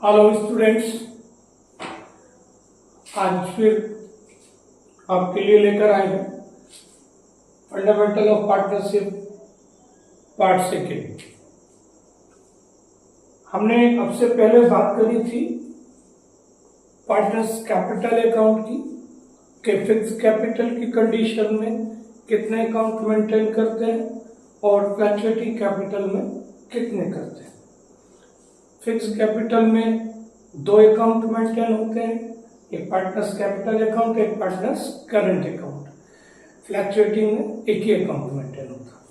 Hello students, आज फिर आपके लिए लेकर आए हैं fundamental of partnership part second. हमने सबसे पहले बात करी थी पार्टनर्स कैपिटल अकाउंट की कि फिक्स कैपिटल की कंडीशन में कितने अकाउंट मेंटेन करते हैं और फ्लक्चुएटिंग कैपिटल में कितने करते हैं। फिक्स कैपिटल में दो अकाउंट मेंटेन होते हैं, एक पार्टनर्स कैपिटल अकाउंट, एक पार्टनर्स करंट अकाउंट। फ्लक्चुएटिंग में एक ही अकाउंट मेंटेन होता है।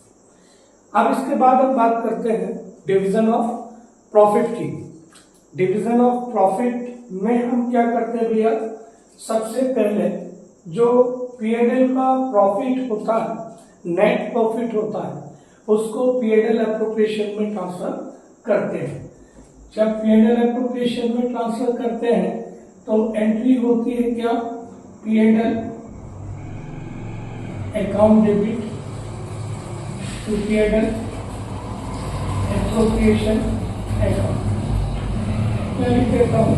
अब इसके बाद हम बात करते हैं डिवीजन ऑफ प्रॉफिट की। डिवीजन ऑफ प्रॉफिट में हम क्या करते हैं भैया, सबसे पहले जो P&L का प्रॉफिट होता है, नेट प्रॉफिट होता है, उसको P&L एप्रोप्रिएशन में ट्रांसफर करते हैं। जब P&L एप्रोप्रिएशन में ट्रांसफर करते हैं तो एंट्री होती है क्या, P&L account debit to P&L appropriation account. मैं लिख देता हूं,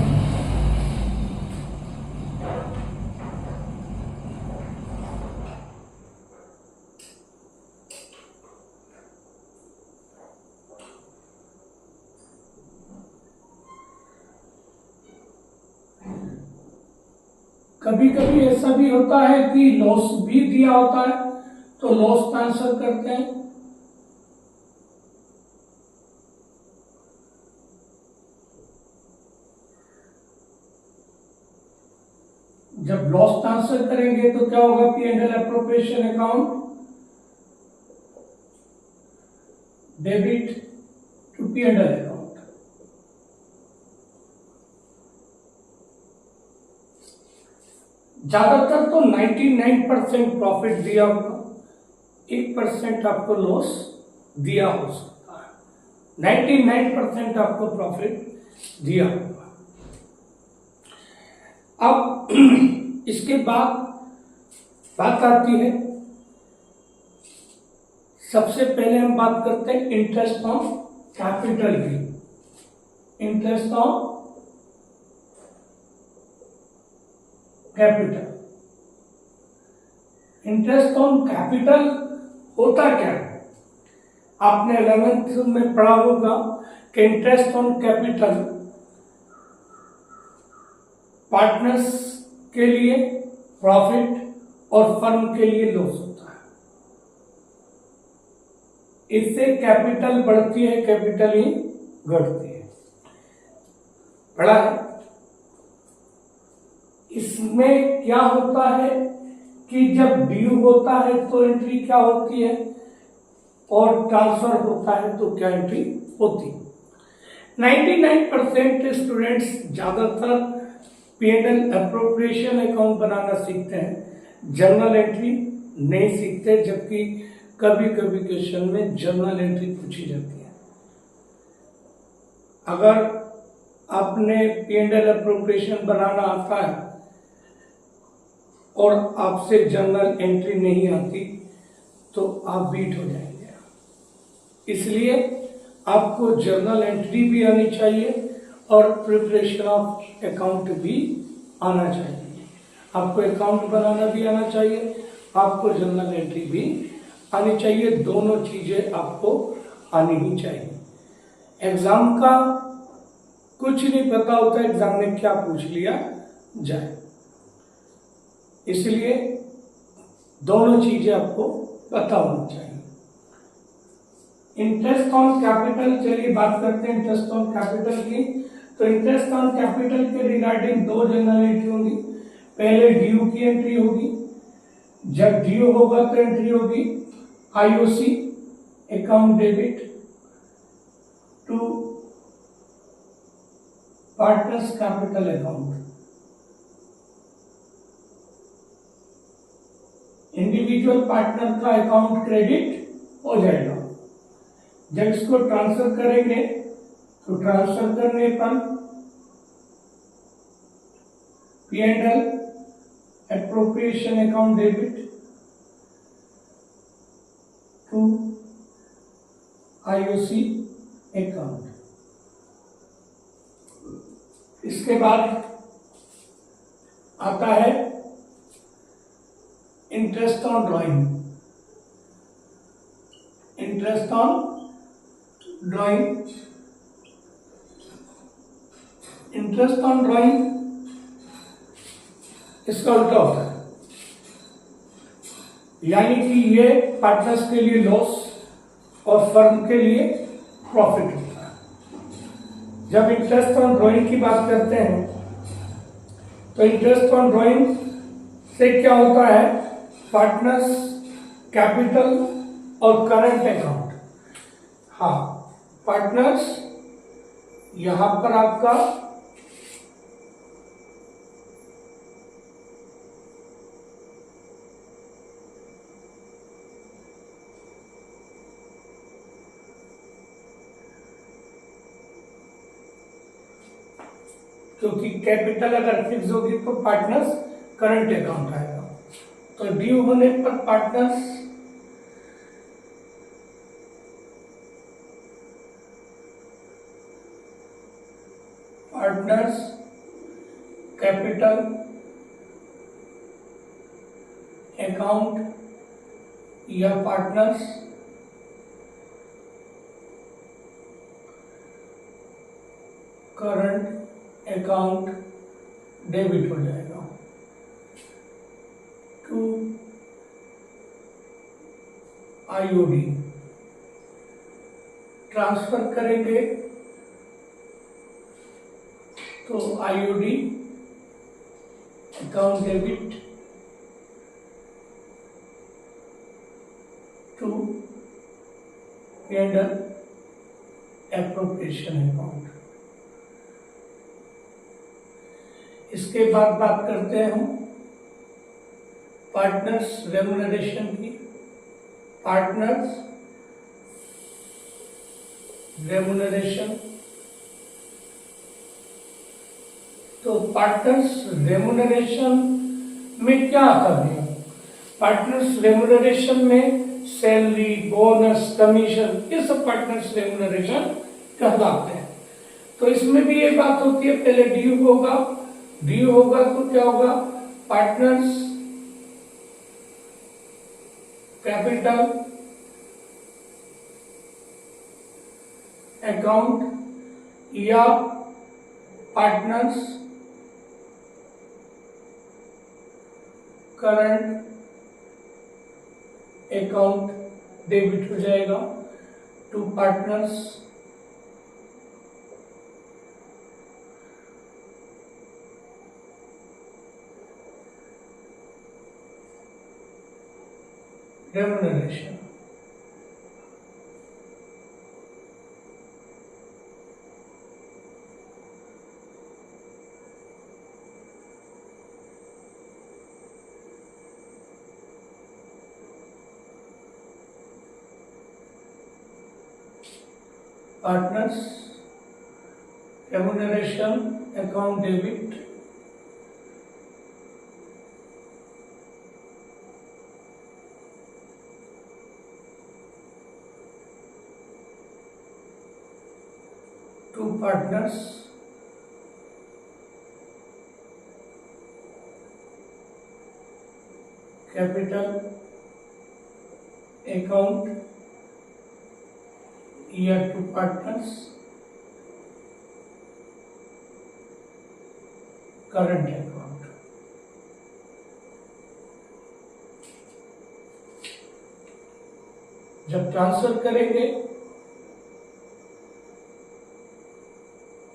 कभी कभी ऐसा भी होता है कि लॉस भी दिया होता है तो लॉस ट्रांसफर करते हैं। जब लॉस ट्रांसफर करेंगे तो क्या होगा, P&L appropriation account debit to P&L account. ज्यादातर तो 99% प्रॉफिट दिया होगा, 1% आपको लॉस दिया हो सकता है, 99% आपको प्रॉफिट दिया होगा। अब इसके बाद बात आती है, सबसे पहले हम बात करते हैं इंटरेस्ट ऑन कैपिटल की। Interest on capital, interest on capital होता क्या है, आपने 11th में पढ़ा होगा कि इंटरेस्ट ऑन कैपिटल पार्टनर्स के लिए प्रॉफिट और फर्म के लिए लॉस होता है। इससे कैपिटल बढ़ती है, कैपिटल ही घटती है। पढ़ा है। इसमें क्या होता है कि जब ड्यू होता है तो एंट्री क्या होती है और ट्रांसफर होता है तो क्या एंट्री होती है। 99% स्टूडेंट्स ज्यादातर P&L एप्रोप्रिएशन अकाउंट बनाना सीखते हैं, जर्नल एंट्री नहीं सीखते, जबकि कभी कभी क्वेश्चन में जर्नल एंट्री पूछी जाती है। अगर आपने P&L एप्रोप्रिएशन बनाना आता है और आपसे जर्नल एंट्री नहीं आती तो आप बीट हो जाएंगे। इसलिए आपको जर्नल एंट्री भी आनी चाहिए और प्रिपरेशन ऑफ अकाउंट भी आना चाहिए। आपको अकाउंट बनाना भी आना चाहिए, आपको जर्नल एंट्री भी आनी चाहिए। दोनों चीजें आपको आनी ही चाहिए। एग्जाम का कुछ नहीं पता होता एग्जाम में क्या पूछ लिया जाए, इसलिए दोनों चीजें आपको पता होनी चाहिए। इंटरेस्ट ऑन कैपिटल, चलिए बात करते हैं इंटरेस्ट ऑन कैपिटल की। तो इंटरेस्ट ऑन कैपिटल के रिगार्डिंग दो जनरल एंट्री होंगी। पहले ड्यू की एंट्री होगी, जब ड्यू होगा तो एंट्री होगी IOC account debit to partners capital account. Individual partner का अकाउंट क्रेडिट हो जाएगा। जब इसको ट्रांसफर करेंगे तो ट्रांसफर करने पर P&L appropriation account debit to IOC account. इसके बाद आता है interest on drawing. Interest on drawing, interest on drawing इसका उल्टा होता है, यानी कि ये पार्टनर्स के लिए लॉस और फर्म के लिए प्रॉफिट होता है। जब इंटरेस्ट ऑन ड्राइंग की बात करते हैं तो इंटरेस्ट ऑन ड्राइंग से क्या होता है, पार्टनर्स कैपिटल और करंट अकाउंट। हाँ, पार्टनर्स यहां पर आपका क्योंकि कैपिटल अगर फिक्स होगी तो पार्टनर्स करंट अकाउंट आएगा, तो ड्यू होने पर पार्टनर्स कैपिटल अकाउंट या पार्टनर्स करंट अकाउंट डेबिट हो जाएगा टू आईओडी। ट्रांसफर करेंगे तो आईओडी अकाउंट डेबिट टू पेंडर एप्रोप्रिएशन अकाउंट। इसके बाद बात करते हैं हम पार्टनर्स रेम्युनरेशन की। पार्टनर्स रेम्युनरेशन, तो पार्टनर्स रेम्युनरेशन में क्या आता है? पार्टनर्स रेम्युनरेशन में सैलरी, बोनस, कमीशन, ये सब पार्टनर्स रेम्युनरेशन कहलाते हैं। तो इसमें भी ये बात होती है, पहले ड्यू होगा, ड्यू होगा तो क्या होगा, पार्टनर्स कैपिटल अकाउंट या पार्टनर्स करंट अकाउंट डेबिट हो जाएगा to partners remuneration. Partners remuneration account debit to partners capital account या टू पार्टनर्स करंट अकाउंट। जब ट्रांसफर करेंगे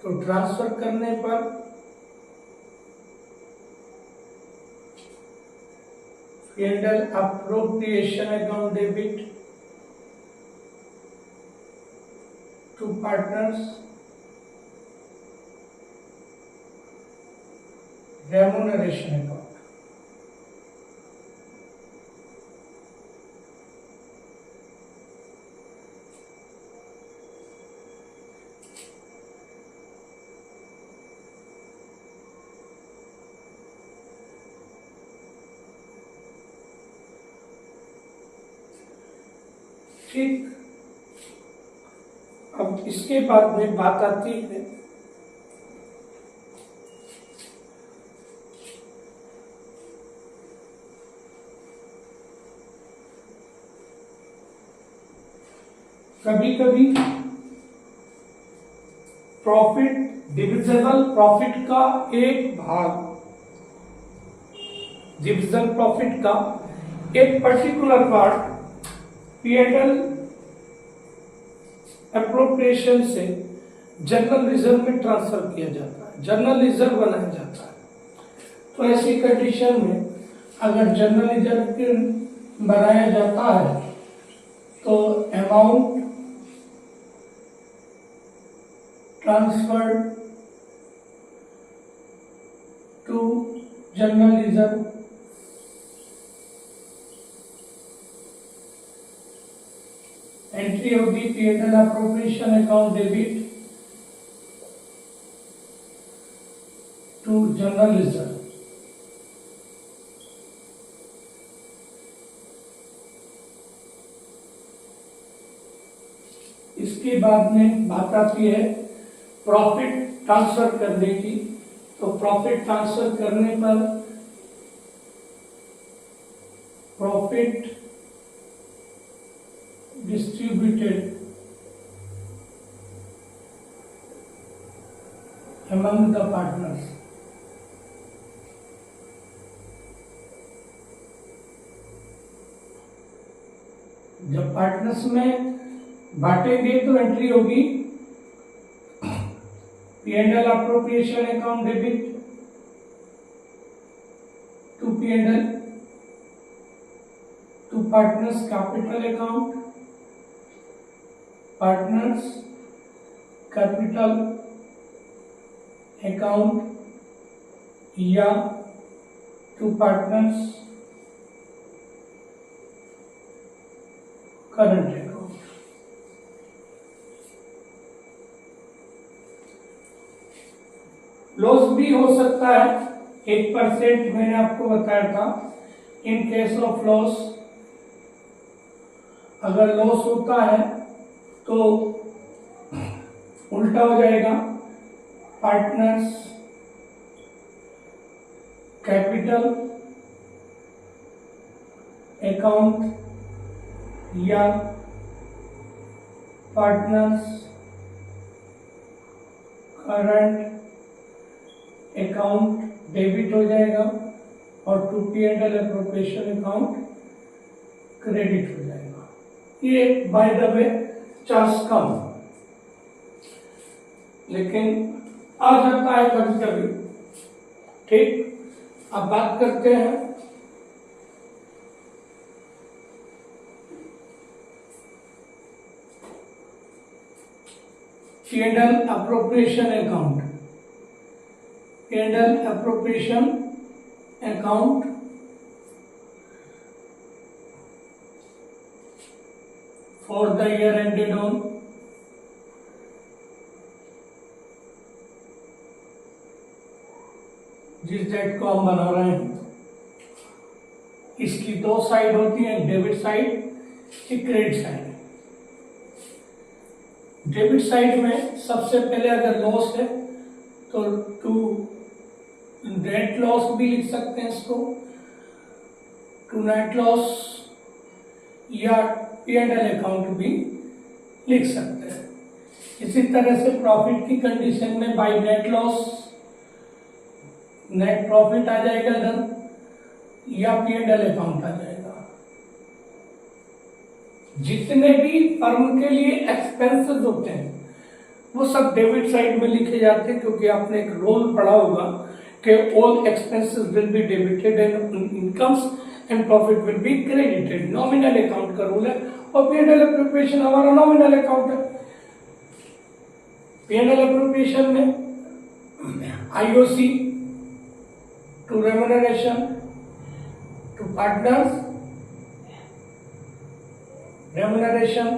तो ट्रांसफर करने पर P and L appropriation account debit to partners remuneration account. ठीक, अब इसके बाद में बात आती है कभी कभी प्रॉफिट डिविजिबल प्रॉफिट का एक भाग, डिविजिबल प्रॉफिट का एक पर्टिकुलर पार्ट P&L एप्रोप्रिएशन से जनरल रिजर्व में ट्रांसफर किया जाता है, जनरल रिजर्व बनाया जाता है। तो ऐसी कंडीशन में अगर जनरल रिजर्व बनाया जाता है तो amount transferred to general reserve entry होगी P&L appropriation account debit to general reserve. इसके बाद में बात आती है प्रॉफिट ट्रांसफर करने की। तो प्रॉफिट ट्रांसफर करने पर profit distributed among the partners। जब पार्टनर्स में बांटेंगे तो एंट्री होगी P&L appropriation account debit to P&L to partners capital account, partners capital account या to partners current account. Loss भी हो सकता है 1%, मैंने आपको बताया था। इन केस ऑफ लॉस, अगर लॉस होता है तो उल्टा हो जाएगा, पार्टनर्स कैपिटल अकाउंट या पार्टनर्स करंट अकाउंट डेबिट हो जाएगा और to P&L appropriation account credit हो जाएगा। ये बाय द वे चांस कम, लेकिन आ जाता है कभी कभी। ठीक, अब बात करते हैं P&L appropriation account. P&L appropriation account for the year ended on जिस डेट को हम बना रहे हैं, इसकी दो साइड होती है, डेबिट साइड, एक क्रेडिट साइड। डेबिट साइड में सबसे पहले अगर लॉस है तो टू नेट लॉस भी लिख सकते हैं इसको, टू नेट लॉस या P&L अकाउंट भी लिख सकते हैं। इसी तरह से प्रॉफिट की कंडीशन में by net loss, net profit आ जाएगा इधर या P&L अकाउंट आ जाएगा। जितने भी फर्म के लिए एक्सपेंसेस होते हैं वो सब डेबिट साइड में लिखे जाते हैं, क्योंकि आपने एक रूल पढ़ा होगा कि all expenses will be debited and incomes and profit will be credited. Nominal account का रूल है और P&L एप्रोप्रिएशन हमारा नॉमिनल अकाउंट है। P&L एप्रोप्रिएशन में IOC to remuneration to partners, remuneration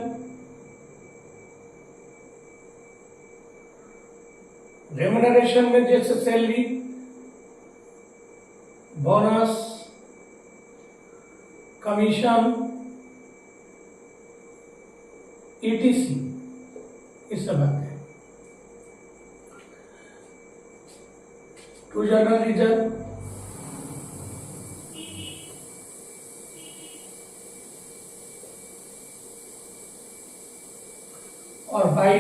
में जैसे सैलरी, बोनस, कमीशन, ETC, ये सब आते हैं। टू जनरल रिजर्व, और बाई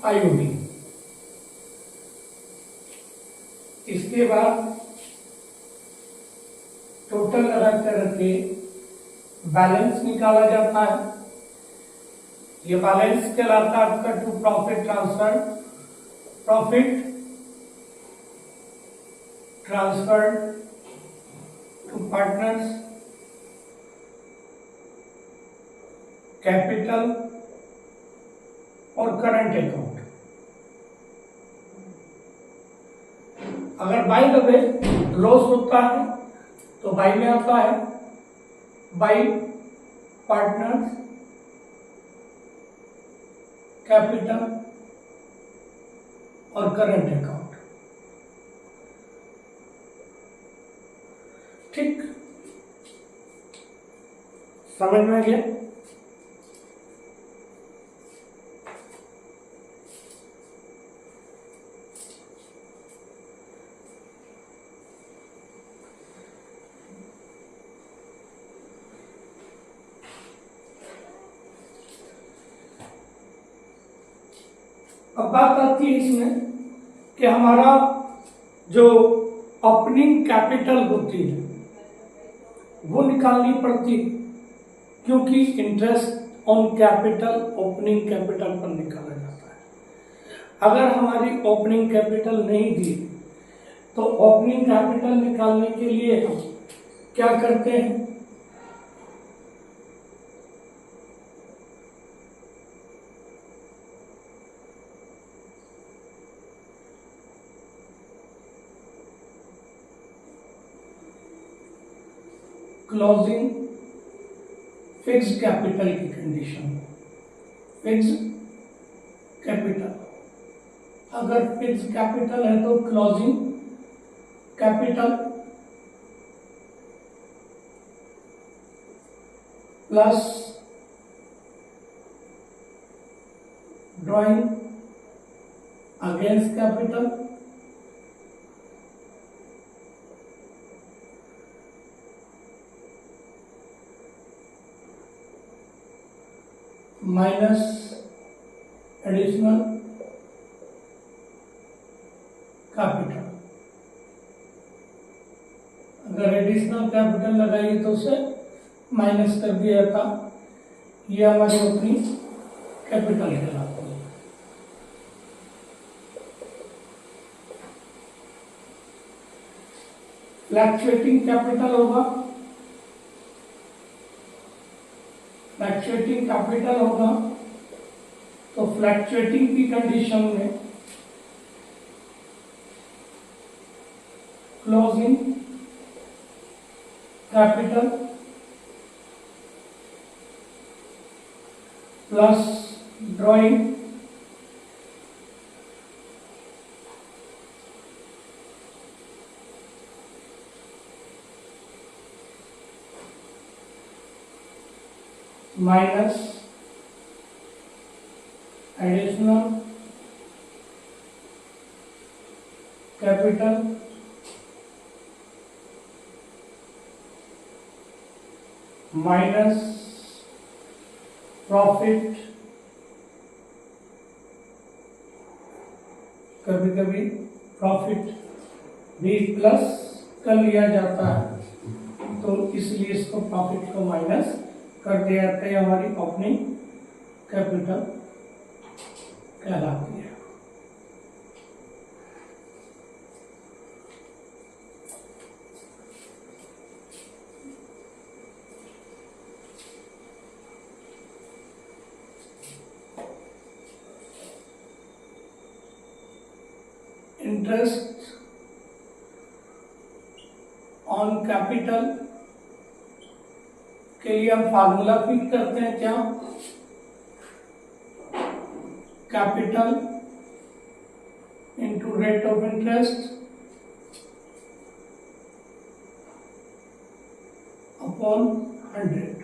आईओडी। इसके बाद टोटल लगा करके बैलेंस निकाला जाता है। ये बैलेंस कहलाता है आपका to profit transfer, profit transfer to partners, capital और करंट अकाउंट। अगर बाई द वे लॉस होता है तो बाई में आता है बाई पार्टनर्स, कैपिटल और करंट अकाउंट। ठीक, समझ में आ गया? अब बात आती है इसमें कि हमारा जो ओपनिंग कैपिटल होती है वो निकालनी पड़ती, क्योंकि interest on capital opening capital पर निकाला जाता है। अगर हमारी ओपनिंग कैपिटल नहीं दी तो ओपनिंग कैपिटल निकालने के लिए हम क्या करते हैं, क्लोजिंग फिक्स्ड कैपिटल की कंडीशन। फिक्स्ड कैपिटल, अगर फिक्स्ड कैपिटल है तो closing capital plus drawing against capital minus additional capital. अगर एडिशनल कैपिटल लगाइए तो उसे माइनस कर दिया जाता। ये हमारी अपनी कैपिटल कहलाती है। फ्लैक्चुएटिंग कैपिटल होगा, फ्लैक्चुएटिंग कैपिटल होगा तो फ्लैक्चुएटिंग की कंडीशन में closing capital plus drawing minus additional capital minus profit, कभी कभी प्रॉफिट भी प्लस कर लिया जाता है तो इसलिए इसको प्रॉफिट को माइनस कर दिया जाता है। हमारी ओपनिंग कैपिटल कहलाती है। इंटरेस्ट ऑन कैपिटल के लिए हम फार्मूला फिक्स करते हैं क्या, capital into rate of interest upon 100।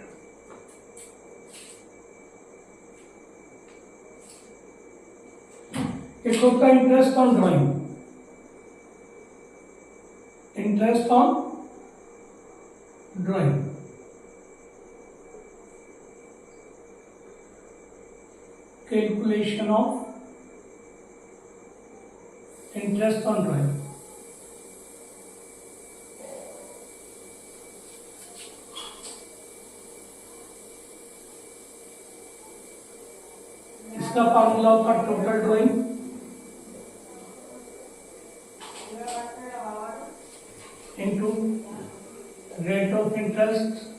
एक होता है interest on drawing, interest on drawing, calculation of interest on drawing. इसका फॉर्मूला होता है total drawing into rate of interest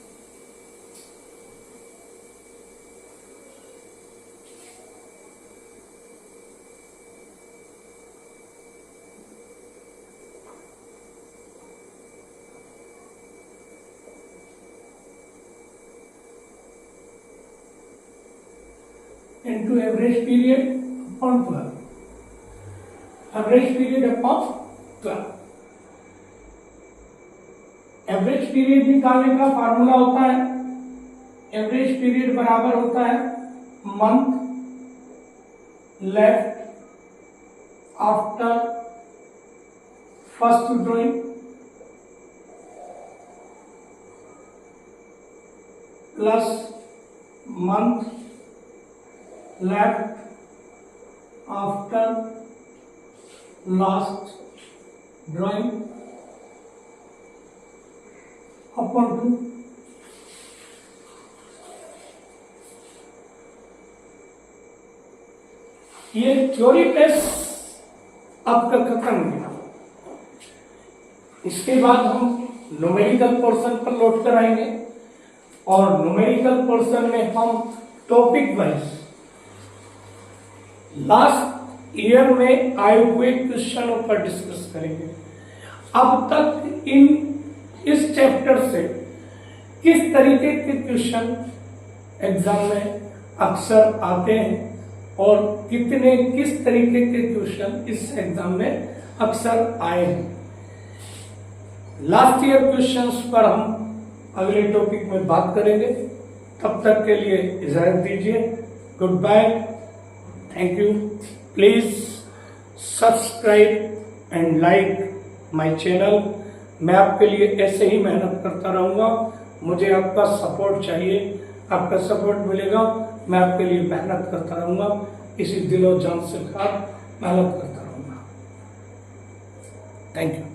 into average period upon 12, average period upon 12। Average period निकालने का formula होता है, एवरेज पीरियड बराबर होता है month left after first drawing plus month left after last drawing upon 2। ये थ्योरी टेस्ट आपका खत्म गया। इसके बाद हम न्यूमेरिकल पोर्शन पर लौट कर आएंगे और न्यूमेरिकल पोर्शन में हम टॉपिक वाइज लास्ट ईयर में आए हुए क्वेश्चनों पर डिस्कस करेंगे। अब तक इस चैप्टर से किस तरीके के क्वेश्चन एग्जाम में अक्सर आते हैं और किस तरीके के क्वेश्चन इस एग्जाम में अक्सर आए हैं, लास्ट ईयर क्वेश्चंस पर हम अगले टॉपिक में बात करेंगे। तब तक के लिए इजाजत दीजिए। Good bye, thank you. Please subscribe and like my channel. मैं आपके लिए ऐसे ही मेहनत करता रहूंगा। मुझे आपका सपोर्ट चाहिए, आपका सपोर्ट मिलेगा, मैं आपके लिए मेहनत करता रहूंगा। इसी दिलो जान से मेहनत करता रहूंगा। Thank you.